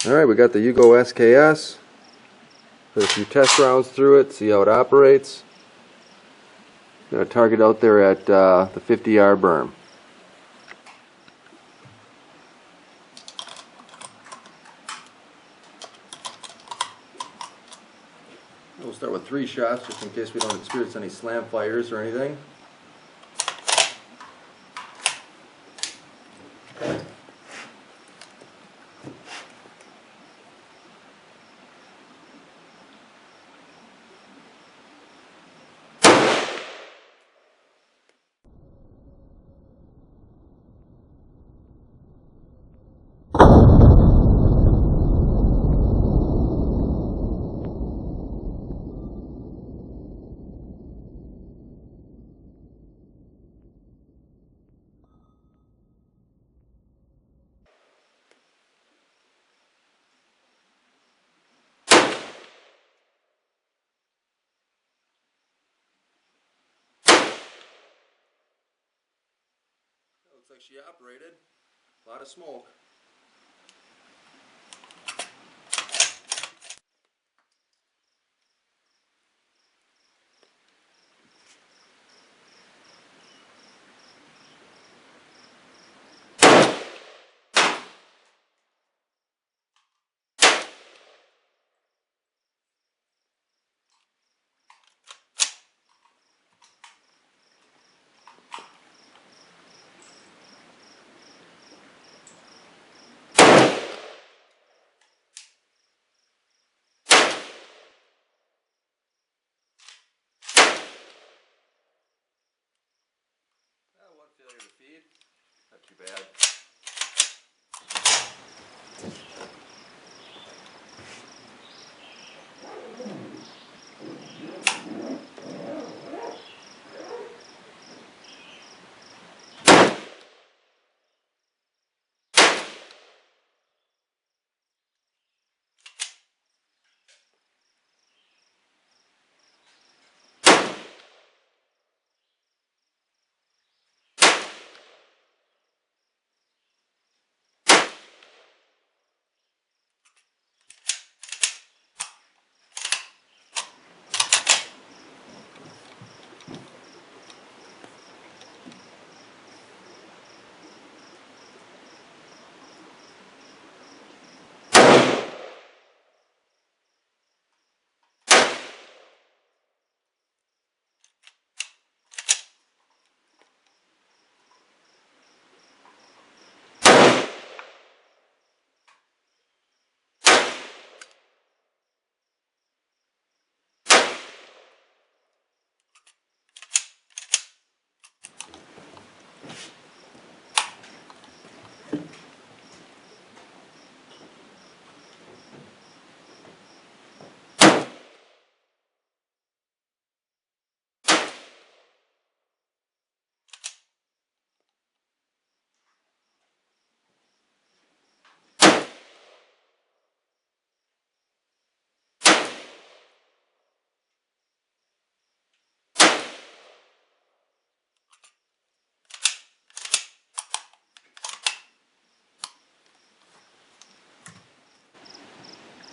Alright, we got the Yugo SKS. Put a few test rounds through it, see how it operates. Got a target out there at the 50-yard berm. We'll start with 3 shots just in case we don't experience any slam fires or anything. Looks like she operated. A lot of smoke. One failure to feed. Not too bad.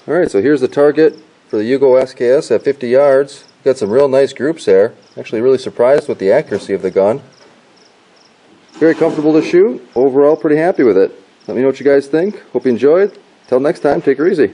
Alright, so here's the target for the Yugo SKS at 50 yards. Got some real nice groups there. Actually really surprised with the accuracy of the gun. Very comfortable to shoot. Overall pretty happy with it. Let me know what you guys think. Hope you enjoyed. Till next time, take her easy.